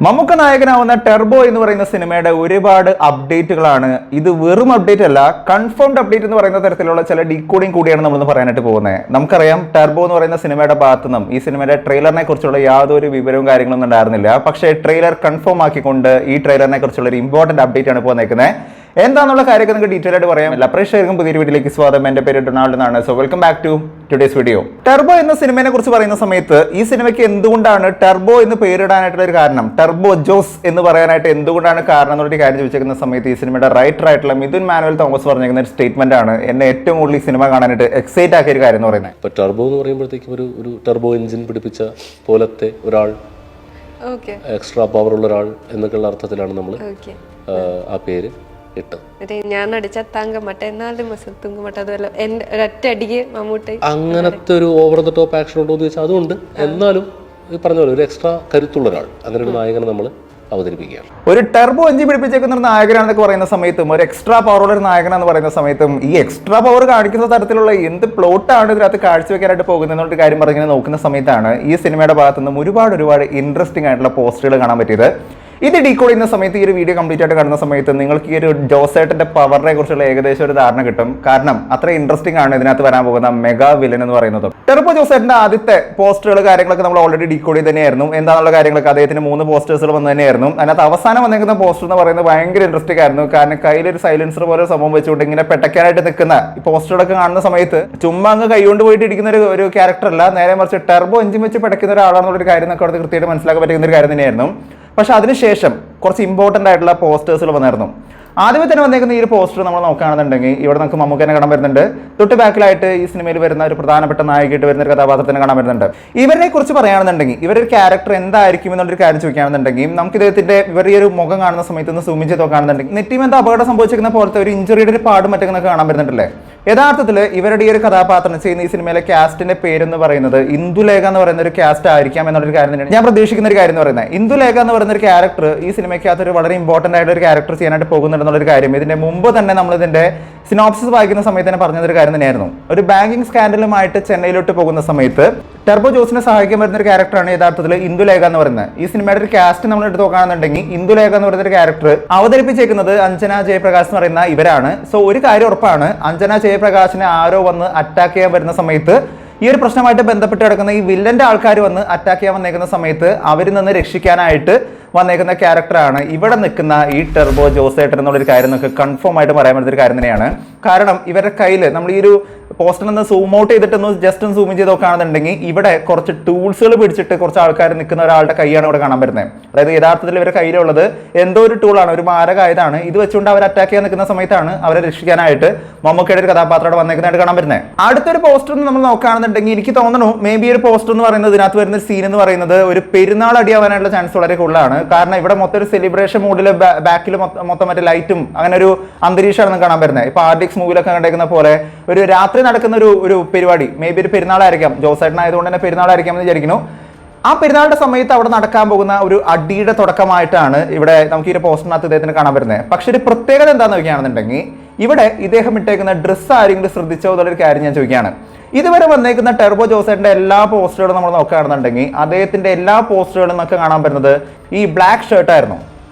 Mammukka നായകനാവുന്ന Turbo എന്ന് പറയുന്ന സിനിമയുടെ ഒരുപാട് അപ്ഡേറ്റുകളാണ്. ഇത് വെറും അപ്ഡേറ്റ് അല്ല, കൺഫേംഡ് അപ്ഡേറ്റ് എന്ന് പറയുന്ന തരത്തിലുള്ള ചില ഡീകോഡിംഗ് കൂടിയാണ് നമ്മൾ പറയാനായിട്ട് പോകുന്നത്. നമുക്കറിയാം ടെർബോ എന്ന് പറയുന്ന സിനിമയുടെ ഭാഗത്തു നിന്നും ഈ സിനിമയുടെ ട്രെയിലറിനെ കുറിച്ചുള്ള യാതൊരു വിവരവും കാര്യങ്ങളൊന്നും ഉണ്ടായിരുന്നില്ല. പക്ഷേ ട്രെയിലർ കൺഫേം ആക്കിക്കൊണ്ട് ഈ ട്രെയിലറിനെ കുറിച്ചുള്ള ഒരു ഇമ്പോർട്ടന്റ് അപ്ഡേറ്റ് ആണ് ഇപ്പോൾ നിൽക്കുന്നത്. എന്താണെന്നുള്ള കാര്യമൊക്കെ നിങ്ങൾക്ക് ഡീറ്റെയിൽ ആയിട്ട് പറയാം. എല്ലാ പ്രേക്ഷകർക്കും പുതിയൊരു വീഡിയോയിലേക്ക് സ്വാഗതം. എൻ്റെ പേര് ഡൊണാൾഡ് എന്നാണ്. So welcome back to today's video. Turbo എന്ന സിനിമയെ കുറിച്ച് പറയുന്ന സമയത്ത് ഈ സിനിമയ്ക്ക് എന്തുകൊണ്ടാണ് ടെർബോ എന്ന് പേരിടാനായിട്ടുള്ള ഒരു കാരണം, ടെർബോ ജോസ് എന്ന് പറയാനായിട്ട് എന്തുകൊണ്ടാണ് കാരണം എന്നൊരു കാര്യം ചോദിച്ചിരിക്കുന്ന സമയത്ത് ഈ സിനിമയുടെ റൈറ്റർ ആയിട്ടുള്ള മിഥുൻ മാനുവൽ തോമസ് പറഞ്ഞിരിക്കുന്ന ഒരു സ്റ്റേറ്റ്മെന്റ് ആണ് എന്നെ ഏറ്റവും കൂടുതൽ ഈ സിനിമ കാണാനായിട്ട് എക്സൈറ്റ് ആക്കിയ ഒരു കാര്യം എന്ന് പറയുന്നത്. ഇപ്പോൾ ടെർബോ എന്ന് പറയുമ്പോഴത്തേക്കും ഒരു ടെർബോ എഞ്ചിൻ പിടിപ്പിച്ച പോലത്തെ ഒരാൾ, എക്സ്ട്രാ പവർ ഉള്ള ഒരാൾ എന്നൊക്കെയുള്ള അർത്ഥത്തിലാണ് നമ്മൾ ആ പേര് ഇട്ടത്. ഞാൻ അടിച്ച അങ്ങനത്തെ ഒരു ഓവർ ദ ടോപ്പ് ആക്ഷൻ ഉണ്ടോ എന്ന് ചോദിച്ചാൽ അതുകൊണ്ട്, എന്നാലും ഈ പറഞ്ഞ പോലെ ഒരു എക്സ്ട്രാ കരുത്തുള്ള ഒരാൾ, അങ്ങനെ ഒരു നായകനെ നമ്മൾ അവതരിപ്പിക്കുകയാണ്. ഒരു ടെർബോ എഞ്ചിൻ പിടിപ്പിച്ചേക്കുന്ന ഒരു നായകനാണെന്നൊക്കെ പറയുന്ന സമയത്തും ഒരു എക്സ്ട്രാ പവറുള്ള ഒരു നായകനാന്ന് പറയുന്ന സമയത്തും ഈ എക്സ്ട്രാ പവർ കാണിക്കുന്ന തരത്തിലുള്ള എന്ത് പ്ലോട്ടാണ് ഇതിനകത്ത് കാഴ്ചവെക്കാനായിട്ട് പോകുന്നത് എന്നൊരു കാര്യം പറഞ്ഞിങ്ങനെ നോക്കുന്ന സമയത്താണ് ഈ സിനിമയുടെ ഭാഗത്തു നിന്നും ഒരുപാട് ഇൻട്രസ്റ്റിംഗ് ആയിട്ടുള്ള പോസ്റ്ററുകൾ കാണാൻ പറ്റിയത്. ഇത് ഡീകോഡ് ചെയ്യുന്ന സമയത്ത് ഈ ഒരു വീഡിയോ കംപ്ലീറ്റ് ആയിട്ട് കാണുന്ന സമയത്ത് നിങ്ങൾക്ക് ഈ ഒരു ജോസേട്ടന്റെ പവറിനെ കുറിച്ചുള്ള ഏകദേശം ഒരു ധാരണ കിട്ടും. കാരണം അത്ര ഇൻട്രസ്റ്റിംഗ് ആണ് ഇതിനകത്ത് വരാൻ പോകുന്ന മെഗാ വില്ലൻ എന്ന് പറയുന്നത്. ടെർബോ ജോസേട്ടന്റെ ആദ്യത്തെ പോസ്റ്ററുകൾ കാര്യങ്ങളൊക്കെ നമ്മൾ ഓൾറെഡി ഡീകോഡ് ചെയ്ത് തന്നെയായിരുന്നു. എന്താണെന്നുള്ള കാര്യങ്ങളൊക്കെ അദ്ദേഹത്തിന് 3 പോസ്റ്റേഴ്സുകൾ വന്നു തന്നെയായിരുന്നു. അതിനകത്ത് അവസാനം വന്നിരിക്കുന്ന പോസ്റ്റർ എന്ന് പറയുന്നത് ഭയങ്കര ഇൻട്രസ്റ്റിംഗ് ആയിരുന്നു. കാരണം കയ്യിലൊരു സൈലൻസർ പോലെ സംഭവം വെച്ചുകൊണ്ട് ഇങ്ങനെ പെട്ടക്കാനായിട്ട് നിൽക്കുന്ന ഈ പോസ്റ്ററുകളൊക്കെ കാണുന്ന സമയത്ത് ചുമ്മാ അങ്ങ് കൈകൊണ്ട് പോയിട്ട് ഇരിക്കുന്ന ഒരു ക്യാരക്ടർ അല്ല, നേരെ മറിച്ച് ടെർബോ എഞ്ചിൻ വെച്ച് പെടക്കുന്ന ഒരാളാണെന്നുള്ളൊരു കാര്യം നമുക്ക് അവിടെ കൃത്യമായിട്ട് മനസ്സിലാക്കാൻ പറ്റുന്ന ഒരു കാര്യം തന്നെയായിരുന്നു. പക്ഷെ അതിനുശേഷം കുറച്ച് ഇമ്പോർട്ടൻ്റ് ആയിട്ടുള്ള പോസ്റ്റേഴ്സുകൾ വന്നായിരുന്നു. ആദ്യമേ തന്നെ വന്നേക്കുന്ന ഈ ഒരു പോസ്റ്റർ നമ്മൾ നോക്കുകയാണെന്നുണ്ടെങ്കിൽ ഇവിടെ നമുക്ക് മമ്മൂക്കനെ കാണാൻ വരുന്നുണ്ട്. തൊട്ട് ബാക്കിലായിട്ട് ഈ സിനിമയിൽ വരുന്ന ഒരു പ്രധാനപ്പെട്ട നായികയായിട്ട് വരുന്ന ഒരു കഥാപാത്രത്തിനെ കാണാൻ വരുന്നുണ്ട്. ഇവരെ കുറിച്ച് പറയുകയാണെന്നുണ്ടെങ്കിൽ ഇവരൊരു ക്യാരക്ടർ എന്തായിരിക്കും എന്നുള്ളൊരു കാര്യം ചോദിക്കുകയാണെന്നുണ്ടെങ്കിൽ നമുക്ക് ഇദ്ദേഹത്തിന്റെ ഇവരുടെ ഒരു മുഖം കാണുന്ന സമയത്ത് ഒന്ന് സൂം ചെയ്ത് നോക്കുകയാണെന്നുണ്ടെങ്കിൽ നെറ്റിയും എന്താ അപകടം സംഭവിച്ചിരിക്കുന്ന പോലത്തെ ഒരു ഇഞ്ചുറിയുടെ ഒരു പാടും മറ്റൊക്കെ കാണാൻ വരുന്നുണ്ടല്ലേ. യഥാർത്ഥത്തിൽ ഇവരുടെ ഈ ഒരു കഥാപാത്രം ചെയ്യുന്ന ഈ സിനിമയിലെ കാസ്റ്റിന്റെ പേരെന്ന് പറയുന്നത് ഇന്ദുലേഖ എന്ന് പറയുന്ന ഒരു കാസ്റ്റ് ആയിരിക്കാം എന്നുള്ളൊരു കാര്യം തന്നെയാണ് ഞാൻ പ്രതീക്ഷിക്കുന്ന ഒരു കാര്യം എന്ന് പറയുന്നത്. ഇന്ദുലേഖ എന്ന് പറയുന്ന ഒരു ക്യാരക്ടർ ഈ സിനിമയ്ക്കകത്ത് ഒരു വളരെ ഇമ്പോർട്ടന്റ് ആയിട്ട് ഒരു ക്യാരക്ടർ ചെയ്യാനായിട്ട് പോകുന്നുണ്ടെന്നുള്ളൊരു കാര്യം ഇതിന്റെ മുമ്പ് തന്നെ നമ്മൾ ഇതിന്റെ സിനോപ്സിസ് വായിക്കുന്ന സമയത്ത് തന്നെ പറഞ്ഞൊരു കാര്യം തന്നെയായിരുന്നു. ഒരു ബാങ്കിങ് സ്കാൻഡലുമായിട്ട് ചെന്നൈയിലോട്ട് പോകുന്ന സമയത്ത് ടെർബോ ജോസിനെ സഹായിക്കാൻ വരുന്ന ഒരു ക്യാരക്ടറാണ് യഥാർത്ഥത്തിൽ ഇന്ദുലേഖ എന്ന് പറയുന്നത്. ഈ സിനിമയുടെ ഒരു കാസ്റ്റ് നമ്മൾ എടുത്ത് നോക്കുകയാണെന്നുണ്ടെങ്കിൽ ഇന്ദുലേഖ എന്ന് പറയുന്ന ഒരു ക്യാരക്ടർ അവതരിപ്പിച്ചേക്കുന്നത് അഞ്ജന ജയപ്രകാശ് എന്ന് പറയുന്ന ഇവരാണ്. സോ ഒരു കാര്യം ഉറപ്പാണ്, അഞ്ജന ജയപ്രകാശിനെ ആരോ വന്ന് അറ്റാക്ക് ചെയ്യാൻ വരുന്ന സമയത്ത് ഈ ഒരു പ്രശ്നമായിട്ട് ബന്ധപ്പെട്ട് കിടക്കുന്ന ഈ വില്ലന്റെ ആൾക്കാർ വന്ന് അറ്റാക്ക് ചെയ്യാൻ വന്നേക്കുന്ന സമയത്ത് അവരിൽ നിന്ന് രക്ഷിക്കാനായിട്ട് വന്നേക്കുന്ന ക്യാരക്ടറാണ് ഇവിടെ നിൽക്കുന്ന ഈ ടെർബോ ജോസേട്ടൻ എന്നുള്ളൊരു കാര്യം നമുക്ക് കൺഫേം ആയിട്ട് പറയാൻ പറ്റുന്ന ഒരു കാര്യം തന്നെയാണ്. കാരണം ഇവരുടെ കയ്യിൽ നമ്മൾ ഈ ഒരു പോസ്റ്ററിൽ നിന്ന് സൂം ഔട്ട് ചെയ്തിട്ടൊന്ന് ജസ്റ്റ് ഒന്ന് സൂം ചെയ്ത് നോക്കുകയാണെന്നുണ്ടെങ്കിൽ ഇവിടെ കുറച്ച് ടൂൾസുകൾ പിടിച്ചിട്ട് കുറച്ച് ആൾക്കാർ നിൽക്കുന്ന ഒരാളുടെ കൈയാണ് ഇവിടെ കാണാൻ പറ്റുന്നത്. അതായത് യഥാർത്ഥത്തിൽ ഇവരുടെ കയ്യിലുള്ളത് എന്തോ ഒരു ടൂളാണ്, ഒരു മാരകായതാണ്. ഇത് വെച്ചുകൊണ്ട് അവർ അറ്റാക്ക് ചെയ്യാൻ നിൽക്കുന്ന സമയത്താണ് അവരെ രക്ഷിക്കാനായിട്ട് മമ്മൂക്കയുടെ ഒരു കഥാപാത്രം വന്നേക്കുന്നതായിട്ട് കാണാൻ പറ്റുന്നത്. അടുത്തൊരു പോസ്റ്റർ നമ്മൾ നോക്കുകയാണെന്നുണ്ടെങ്കിൽ എനിക്ക് തോന്നുന്നു മേ ബി ഒരു പോസ്റ്റർ എന്ന് പറയുന്നത് ഇതിനകത്ത് വരുന്ന സീൻ എന്ന് പറയുന്നത് ഒരു പെരുന്നാൾ അടിയാവാനുള്ള ചാൻസ് വളരെ കൂടുതലാണ്. കാരണം ഇവിടെ മൊത്തം ഒരു സെലിബ്രേഷൻ മൂഡിൽ ബാക്കിൽ മൊത്തം മറ്റേ ലൈറ്റും അങ്ങനെ ഒരു അന്തരീക്ഷമാണ് കാണാൻ വരുന്നത്. ഇപ്പൊ ആർഡിക്സ് മൂവിലൊക്കെ കണ്ടേക്കുന്ന പോലെ ഒരു രാത്രി നടക്കുന്ന ഒരു പരിപാടി, മേ ബി ഒരു പെരുന്നാളായിരിക്കാം, ജോസേട്ടൻ ആയതുകൊണ്ട് തന്നെ പെരുന്നാളായിരിക്കാം എന്ന് വിചാരിക്കുന്നു. ആ പെരുന്നാളുടെ സമയത്ത് അവിടെ നടക്കാൻ പോകുന്ന ഒരു അടിയുടെ തുടക്കമായിട്ടാണ് ഇവിടെ നമുക്ക് ഈ പോസ്റ്ററിനകത്ത് ഇദ്ദേഹത്തിന് കാണാൻ വരുന്നത്. പക്ഷെ ഒരു പ്രത്യേകത എന്താണെന്ന് ചോദിക്കുകയാണെന്നുണ്ടെങ്കിൽ ഇവിടെ ഇദ്ദേഹം ഇട്ടേക്കുന്ന ഡ്രസ്സ് ആരെങ്കിലും ശ്രദ്ധിച്ചോ എന്നുള്ളൊരു കാര്യം ഞാൻ ചോദിക്കുകയാണ്. ഇതുവരെ വന്നേക്കുന്ന ടെർബോ ജോസേട്ടന്റെ എല്ലാ പോസ്റ്ററുകളും നമ്മൾ നോക്കുകയാണെന്നുണ്ടെങ്കിൽ അദ്ദേഹത്തിന്റെ എല്ലാ പോസ്റ്ററുകളും നമുക്ക് കാണാൻ വരുന്നത് ഈ ബ്ലാക്ക് ഷർട്ടായിരുന്നു.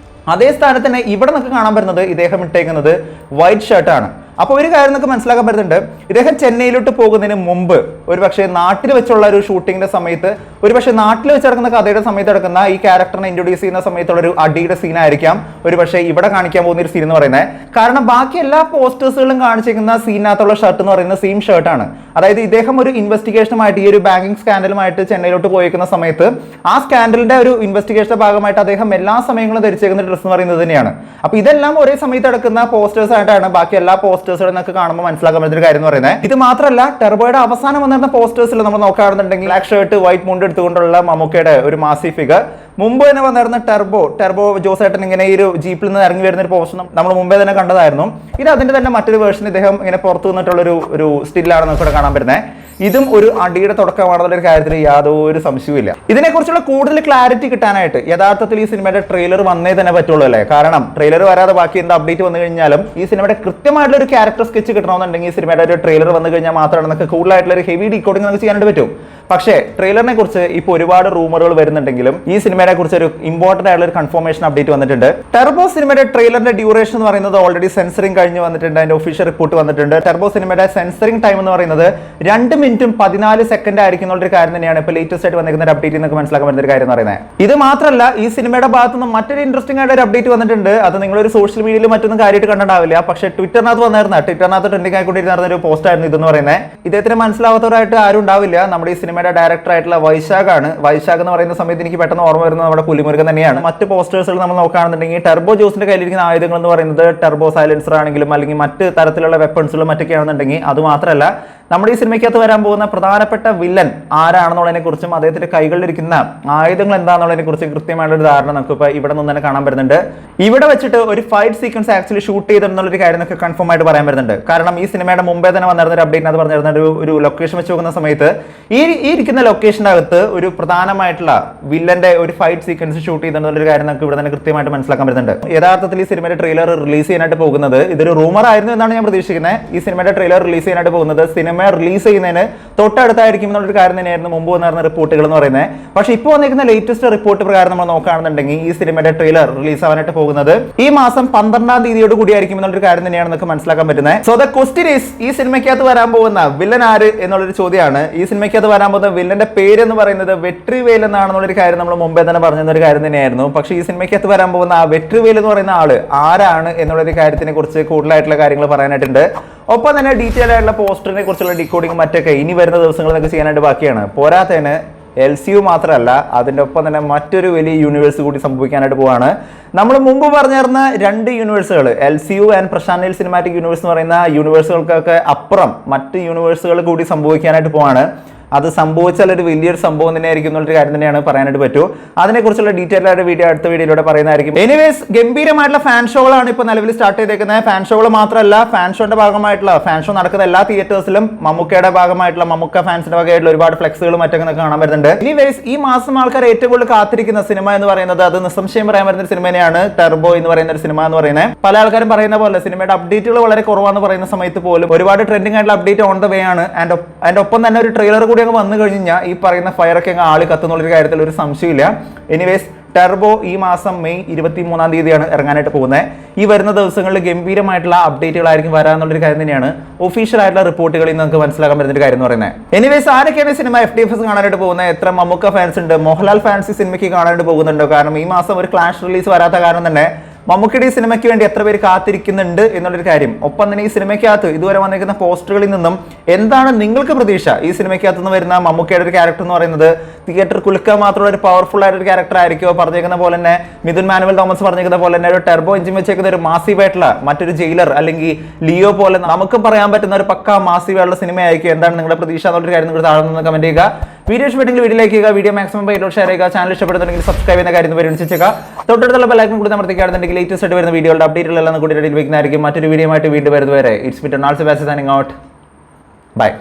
അതേ സ്ഥാനത്ത് തന്നെ ഇവിടെ നമുക്ക് കാണാൻ വരുന്നത് ഇദ്ദേഹം ഇട്ടേക്കുന്നത് വൈറ്റ് ഷർട്ടാണ്. അപ്പോൾ ഒരു കാര്യം നമുക്ക് മനസ്സിലാക്കാൻ പറ്റുന്നുണ്ട്, ഇദ്ദേഹം ചെന്നൈയിലോട്ട് പോകുന്നതിന് മുമ്പ് ഒരു പക്ഷേ നാട്ടിൽ വെച്ചുള്ള ഒരു ഷൂട്ടിങ്ങിന്റെ സമയത്ത്, ഒരു പക്ഷേ നാട്ടിൽ വെച്ച് നടക്കുന്ന കഥയുടെ സമയത്ത് നടക്കുന്ന ഈ ക്യാരക്ടറിനെ ഇൻട്രൊഡ്യൂസ് ചെയ്യുന്ന സമയത്തുള്ള ഒരു അടിയുടെ സീനായിരിക്കാം ഒരു പക്ഷേ ഇവിടെ കാണിക്കാൻ പോകുന്ന ഒരു സീൻ എന്ന് പറയുന്നത്. കാരണം ബാക്കി എല്ലാ പോസ്റ്റേഴ്സുകളും കാണിച്ചിരിക്കുന്ന സീനകത്തുള്ള ഷർട്ട് എന്ന് പറയുന്നത് സെയിം ഷർട്ടാണ്. അതായത് ഇദ്ദേഹം ഒരു ഇൻവെസ്റ്റിഗേഷനുമായിട്ട് ഈ ഒരു ബാങ്കിങ് സ്കാൻഡലുമായിട്ട് ചെന്നൈയിലോട്ട് പോയിരിക്കുന്ന സമയത്ത് ആ സ്കാൻഡലിന്റെ ഒരു ഇൻവെസ്റ്റിഗേഷന്റെ ഭാഗമായിട്ട് അദ്ദേഹം എല്ലാ സമയങ്ങളും ധരിച്ചേക്കുന്ന ഡ്രസ്സ് എന്ന് പറയുന്നത് തന്നെയാണ്. അപ്പൊ ഇതെല്ലാം ഒരേ സമയത്ത് നടക്കുന്ന പോസ്റ്റേഴ്സ് ആയിട്ടാണ് ബാക്കി എല്ലാ പോസ്റ്റേഴ്സുകളൊക്കെ കാണുമ്പോൾ മനസ്സിലാക്കാൻ പറ്റുന്ന ഒരു കാര്യം എന്ന് പറയുന്നത്. ഇത് മാത്രമല്ല, ടെർബോയുടെ അവസാനം വന്നിരുന്ന പോസ്റ്റേഴ്സിൽ നമ്മൾ നോക്കുകയാണെന്നുണ്ടെങ്കിൽ ബ്ലാക്ക് ഷർട്ട് വൈറ്റ് മുണ്ട് എടുത്തുകൊണ്ടുള്ള മമ്മൂക്കയുടെ ഒരു മാസി ഫിഗർ, മുമ്പ് തന്നെ വന്നിരുന്ന ടെർബോ ജോസേട്ടൻ ഇങ്ങനെ ഈ ഒരു ജീപ്പിൽ നിന്ന് ഇറങ്ങി വരുന്ന ഒരു പോസ്റ്റർ നമ്മൾ മുമ്പേ തന്നെ കണ്ടതായിരുന്നു. ഇത് അതിന്റെ തന്നെ മറ്റൊരു വേർഷൻ ഇദ്ദേഹം ഇങ്ങനെ പുറത്തു നിന്നിട്ടുള്ള ഒരു സ്റ്റില്ലാണ് നമുക്ക് ഇവിടെ കാണാൻ പറ്റുന്നത്. ഇതും ഒരു അടിയുടെ തുടക്കമാണെന്നുള്ള ഒരു കാര്യത്തിൽ യാതൊരു സംശയവുമില്ല. ഇതിനെക്കുറിച്ചുള്ള കൂടുതൽ ക്ലാരിറ്റി കിട്ടാനായിട്ട് യഥാർത്ഥത്തിൽ ഈ സിനിമയുടെ ട്രെയിലർ വന്നേ തന്നെ പറ്റുള്ളൂ അല്ലേ. കാരണം ട്രെയിലർ വരാതെ ബാക്കി എന്ത് അപ്ഡേറ്റ് വന്നു കഴിഞ്ഞാലും ഈ സിനിമയുടെ കൃത്യമായിട്ടുള്ള ഒരു ക്യാരക്ടർ സ്കെച്ച് കിട്ടണമെന്നുണ്ടെങ്കിൽ ഈ സിനിമയുടെ ഒരു ട്രെയിലർ വന്നു കഴിഞ്ഞാൽ മാത്രമാണ് നമുക്ക് കൂടുതലായിട്ടുള്ള ഒരു ഹെവി ഡീകോഡിംഗ് നമുക്ക് ചെയ്യാനായിട്ട് പറ്റും. പക്ഷേ ട്രെയിലറിനെ കുറിച്ച് ഇപ്പോൾ ഒരുപാട് റൂമറുകൾ വരുന്നുണ്ടെങ്കിലും ഈ സിനിമയെ കുറിച്ച് ഒരു ഇമ്പോർട്ടന്റ് ആയിട്ടുള്ള ഒരു കൺഫർമേഷൻ അപ്ഡേറ്റ് വന്നിട്ടുണ്ട്. ടർബോ സിനിമയുടെ ട്രെയിലറിന്റെ ഡ്യൂറേഷൻ എന്ന് പറയുന്നത് ഓൾറെഡി സെൻസറിംഗ് കഴിഞ്ഞ് വന്നിട്ടുണ്ട്. അതിന്റെ ഒഫീഷ്യൽ റിപ്പോർട്ട് വന്നിട്ടുണ്ട്. ടർബോ സിനിമയുടെ സെൻസറിംഗ് ടൈം എന്ന് പറയുന്നത് 2 മിനിറ്റും 14 സെക്കൻഡ് ആയിരിക്കും എന്നുള്ള ഒരു കാര്യം തന്നെയാണ് ഇപ്പോൾ ലേറ്റസ്റ്റ് ആയിട്ട് വന്നിരിക്കുന്ന ഒരു അപ്ഡേറ്റ് എന്നൊക്കെ മനസ്സിലാക്കാൻ പറ്റുന്ന ഒരു കാര്യം എന്ന് പറയുന്നത്. ഇത് മാത്രമല്ല, ഈ സിനിമയുടെ ഭാഗത്ത് നിന്ന് മറ്റൊരു ഇൻട്രസ്റ്റിംഗ് ആയിട്ട് ഒരു അപ്ഡേറ്റ് വന്നിട്ടുണ്ട്. അത് നിങ്ങളൊരു സോഷ്യൽ മീഡിയയിൽ മറ്റൊന്നും കാര്യമായിട്ട് കണ്ടിട്ടാവില്ല, പക്ഷേ ട്വിറ്ററിനകത്ത് ട്രെൻഡിംഗ് ആയിക്കൊണ്ടിരുന്ന ഒരു പോസ്റ്റ് ആയിരുന്നു ഇതെന്ന് പറയുന്നത്. ഇദ്ദേഹത്തിന് മനസ്സിലാവാത്തവരായിട്ട് ആരും ഉണ്ടാവില്ല. നമ്മുടെ ഈ സിനിമയുടെ ഡയറക്ടർ ആയിട്ടുള്ള വൈശാഖാണ്. വൈശാഖ് എന്ന് പറയുന്ന സമയത്ത് എനിക്ക് പെട്ടെന്ന് ഓർമ്മ വരുന്നത് നമ്മുടെ പുലിമുരുകൻ തന്നെയാണ്. മറ്റ് പോസ്റ്റേഴ്സുകൾ നമ്മൾ നോക്കുകയാണെന്നുണ്ടെങ്കിൽ ടർബോ ജോസിന്റെ കയ്യിലിരിക്കുന്ന ആയുധങ്ങൾ എന്ന് പറയുന്നത് ടർബോ സൈലൻസർ ആണെങ്കിലും അല്ലെങ്കിൽ മറ്റ് തരത്തിലുള്ള വെപ്പൺസുകളും മറ്റൊക്കെയാണെന്നുണ്ടെങ്കിൽ അത് മാത്രമല്ല, നമ്മുടെ ഈ സിനിമയ്ക്കകത്ത് വരാൻ പോകുന്ന പ്രധാനപ്പെട്ട വില്ലൻ ആരാണെന്നുള്ളതിനെ കുറിച്ചും അദ്ദേഹത്തിന്റെ കൈകളിലിരിക്കുന്ന ആയുധങ്ങൾ എന്താണെന്നുള്ളതിനെ കുറിച്ച് കൃത്യമായിട്ടുള്ള ഒരു ധാരണ നമുക്ക് ഇപ്പോൾ ഇവിടെ നിന്ന് തന്നെ കാണാൻ വരുന്നുണ്ട്. ഇവിടെ വെച്ചിട്ട് ഒരു ഫൈറ്റ് സീക്വൻസ് ആക്ച്വലി ഷൂട്ട് ചെയ്തെന്നുള്ളൊരു കാര്യം നമുക്ക് കൺഫേം ആയിട്ട് പറയാൻ വരുന്നുണ്ട്. കാരണം ഈ സിനിമയുടെ മുമ്പേ തന്നെ വന്നിരുന്ന ഒരു അപ്ഡേറ്റ് അത് പറഞ്ഞിരുന്ന ഒരു ലൊക്കേഷൻ വെച്ച് നോക്കുന്ന സമയത്ത് ഈ ഇരിക്കുന്ന ലൊക്കേഷൻ്റെ അകത്ത് ഒരു പ്രധാനമായിട്ടുള്ള വില്ലന്റെ ഒരു ഫൈറ്റ് സീക്വൻസ് ഷൂട്ട് ചെയ്തെന്നുള്ളൊരു കാര്യം നമുക്ക് ഇവിടെ തന്നെ കൃത്യമായിട്ട് മനസ്സിലാക്കാൻ വരുന്നുണ്ട്. യഥാർത്ഥത്തിൽ ഈ സിനിമയുടെ ട്രെയിലർ റിലീസ് ചെയ്യാനായിട്ട് പോകുന്നത് ഇതൊരു റൂമർ ആയിരുന്നു എന്നാണ് ഞാൻ പ്രതീക്ഷിക്കുന്നത്. ഈ സിനിമയുടെ ട്രെയിലർ റിലീസ് ചെയ്യാനായിട്ട് പോകുന്നത് സിനിമ റിലീസ് ചെയ്യുന്നതിന് തൊട്ടടുത്തായിരിക്കും എന്നുള്ളൊരു കാര്യം തന്നെയായിരുന്നു മുമ്പ് വന്നിരുന്ന റിപ്പോർട്ടുകൾ എന്ന് പറയുന്നത്. പക്ഷേ ഇപ്പോൾ വന്നിരിക്കുന്ന ലേറ്റസ്റ്റ് റിപ്പോർട്ട് പ്രകാരം നമ്മൾ നോക്കുകയാണെന്നുണ്ടെങ്കിൽ ഈ സിനിമയുടെ ട്രെയിലർ റിലീസ് ആവാനായിട്ട് പോകുന്നത് ഈ മാസം 12-ാം തീയതിയോട് കൂടിയായിരിക്കും എന്നുള്ളൊരു കാര്യം തന്നെയാണ് നമുക്ക് മനസ്സിലാക്കാൻ പറ്റുന്നത്. സോ ദ ക്വസ്റ്റ്യൻ ഈസ്, ഈ സിനിമയ്ക്കകത്ത് വരാൻ പോകുന്ന വില്ലൻ ആര് എന്നുള്ളൊരു ചോദ്യമാണ്. ഈ സിനിമയ്ക്കകത്ത് വരാൻ പോകുന്ന വില്ലന്റെ പേര് എന്ന് പറയുന്നത് വെട്രിവേൽ എന്നാണെന്നുള്ളൊരു കാര്യം നമ്മൾ മുമ്പേ തന്നെ പറഞ്ഞിരുന്ന ഒരു കാര്യം തന്നെയായിരുന്നു. പക്ഷേ ഈ സിനിമയ്ക്കകത്ത് വരാൻ പോകുന്ന ആ വെട്രിവേൽ എന്ന് പറയുന്ന ആള് ആരാണ് എന്നുള്ളൊരു കാര്യത്തിനെ കുറിച്ച് കൂടുതലായിട്ടുള്ള കാര്യങ്ങൾ പറയാനായിട്ടുണ്ട്. ഒപ്പം തന്നെ ഡീറ്റെയിൽ ആയിട്ടുള്ള പോസ്റ്ററിനെ കുറിച്ചുള്ള ഡീകോഡിംഗ് മറ്റൊക്കെ ഇനി വരുന്ന ദിവസങ്ങളിലൊക്കെ ചെയ്യാനായിട്ട് ബാക്കിയാണ്. പോരാത്തതിന് LCU മാത്രമല്ല, അതിൻ്റെ ഒപ്പം തന്നെ മറ്റൊരു വലിയ യൂണിവേഴ്സ് കൂടി സംഭവിക്കാനായിട്ട് പോവാണ്. നമ്മൾ മുമ്പ് പറഞ്ഞിരുന്ന 2 യൂണിവേഴ്സുകൾ, LCU and Prashanth Neel cinematic universe എന്ന് പറയുന്ന യൂണിവേഴ്സുകൾക്കൊക്കെ അപ്പുറം മറ്റ് യൂണിവേഴ്സുകൾ കൂടി സംഭവിക്കാനായിട്ട് പോവാണ്. അത് സംഭവിച്ചാൽ ഒരു വലിയൊരു സംഭവം തന്നെയായിരിക്കും എന്നുള്ളൊരു കാര്യം തന്നെയാണ് പറയാനായിട്ട് പറ്റൂ. അതിനെക്കുറിച്ചുള്ള ഡീറ്റെയിൽ ആയിട്ട് വീഡിയോ അടുത്ത വീഡിയോയിലൂടെ പറയുന്നതായിരിക്കും. എനിവേസ്, ഗംഭീരമായിട്ടുള്ള ഫാൻ ഷോകളാണ് ഇപ്പോൾ നിലവിൽ സ്റ്റാർട്ട് ചെയ്തേക്കുന്നത്. ഫാൻ ഷോകൾ മാത്രമല്ല, ഫാൻ ഷോന്റെ ഭാഗമായിട്ടുള്ള ഫാൻ ഷോ നടക്കുന്ന എല്ലാ തിയേറ്റേഴ്സിലും മമ്മൂക്കയുടെ ഭാഗമായിട്ടുള്ള മമ്മൂക്ക ഫാൻസിന്റെ വകയായിട്ടുള്ള ഒരുപാട് ഫ്ലെക്സുകളും മറ്റൊക്കെ കാണാൻ വരുന്നുണ്ട്. എനിവേസ്, ഈ മാസം ആൾക്കാർ ഏറ്റവും കൂടുതൽ കാത്തിരിക്കുന്ന സിനിമ എന്ന് പറയുന്നത് അത് നിസ്സംശയം പറയാൻ വരുന്ന ഒരു സിനിമ തന്നെയാണ് ടർബോ എന്ന് പറയുന്ന ഒരു സിനിമ എന്ന് പറയുന്നത്. പല ആൾക്കാരും പറയുന്ന പോലെ സിനിമയുടെ അപ്ഡേറ്റുകൾ വളരെ കുറവാന്ന് പറയുന്ന സമയത്ത് പോലും ഒരുപാട് ട്രെൻഡിംഗ് ആയിട്ടുള്ള അപ്ഡേറ്റ് ഓൺ ദ വേ ആണ്. ആൻഡ് ഒപ്പം തന്നെ ഒരു ട്രെയിലർ കൂടി അങ്ങ് വന്നു കഴിഞ്ഞാൽ ഈ പറയുന്ന ഫയറൊക്കെ അങ്ങ് ആളി കത്തുന്നുള്ളൊരു കാര്യത്തിൽ ഒരു സംശയമില്ല. എനിവേസ്, ടർബോ ഈ മാസം മെയ് 23-ാം തീയതിയാണ് ഇറങ്ങാനായിട്ട് പോകുന്നത്. ഈ വരുന്ന ദിവസങ്ങളിൽ ഗംഭീരമായിട്ടുള്ള അപ്ഡേറ്റുകളായിരിക്കും വരാന്നുള്ളൊരു കാര്യം തന്നെയാണ് ഒഫീഷ്യൽ ആയിട്ടുള്ള റിപ്പോർട്ടുകളിൽ നമുക്ക് മനസ്സിലാക്കാൻ പറ്റുന്ന ഒരു കാര്യം എന്ന് പറയുന്നത്. എനിവേസ്, ആരൊക്കെയാണ് സിനിമ FTFS കാണാനായിട്ട് പോകുന്നത്? എത്ര മമ്മൂക്ക ഫാൻസ് ഉണ്ട്? മോഹൻലാൽ ഫാൻസ് ഈ സിനിമയ്ക്ക് കാണാനായിട്ട് പോകുന്നുണ്ടോ? കാരണം ഈ മാസം ഒരു ക്ലാഷ് റിലീസ് വരാത്ത കാരണം തന്നെ മമ്മൂക്കയുടെ ഈ സിനിമയ്ക്ക് വേണ്ടി എത്ര പേര് കാത്തിരിക്കുന്നുണ്ട് എന്നുള്ളൊരു കാര്യം. ഒപ്പം തന്നെ ഈ സിനിമയ്ക്കകത്ത് ഇതുവരെ വന്നിരിക്കുന്ന പോസ്റ്ററുകളിൽ നിന്നും എന്താണ് നിങ്ങൾക്ക് പ്രതീക്ഷ? ഈ സിനിമയ്ക്കകത്ത് നിന്ന് വരുന്ന മമ്മൂക്കയുടെ ഒരു ക്യാരക്ടർ എന്ന് പറയുന്നത് തിയേറ്റർ കുലുക്കാൻ മാത്രമുള്ള ഒരു പവർഫുൾ ആയിട്ടൊരു ക്യാരക്ടർ ആയിരിക്കുമോ? പറഞ്ഞേക്കുന്ന പോലെ തന്നെ മിഥുൻ മാനുവൽ തോമസ് പറഞ്ഞേക്കുന്ന പോലെ തന്നെ ഒരു ടർബോ എഞ്ചിൻ വെച്ചേക്കുന്ന ഒരു മാസീവ് ആയിട്ടുള്ള മറ്റൊരു ജയിലർ അല്ലെങ്കിൽ ലിയോ പോലെ നമുക്കും പറയാൻ പറ്റുന്ന ഒരു പക്ക മാസീവ് ആയിട്ടുള്ള സിനിമയായിരിക്കും. എന്താണ് നിങ്ങളുടെ പ്രതീക്ഷ എന്നുള്ളൊരു കാര്യം നിങ്ങൾ താഴെ നിന്ന് കമന്റ് ചെയ്യുക. വീഡിയോ ഇഷ്ടപ്പെട്ടെങ്കിൽ വീഡിയോ ലൈക്ക് ചെയ്യുക. വീഡിയോ മാക്സിമം ഷെയർ ചെയ്യുക. ചാനൽ ഇഷ്ടപ്പെടുന്നുണ്ടെങ്കിൽ സബ്സ്ക്രൈബ് ചെയ്യുന്ന കാര്യം പരിഗണിച്ചേക്കുക. തൊട്ടടുത്തുള്ള ബെല്ലൈക്കൺ കൂടി അമർത്തിക്കുകയാണെന്നുണ്ടെങ്കിൽ ലേറ്റസ്റ്റ് ആയിട്ട് വരുന്ന വീഡിയോയുടെ അപ്ഡേറ്റുകളെല്ലാം കൂടി റെഡിയിൽ വെക്കുന്നതായിരിക്കും. മറ്റൊരു വീഡിയോ ആയിട്ട് വീണ്ടും വരുന്നവരെ it's me Donald Sebastian signing out. By.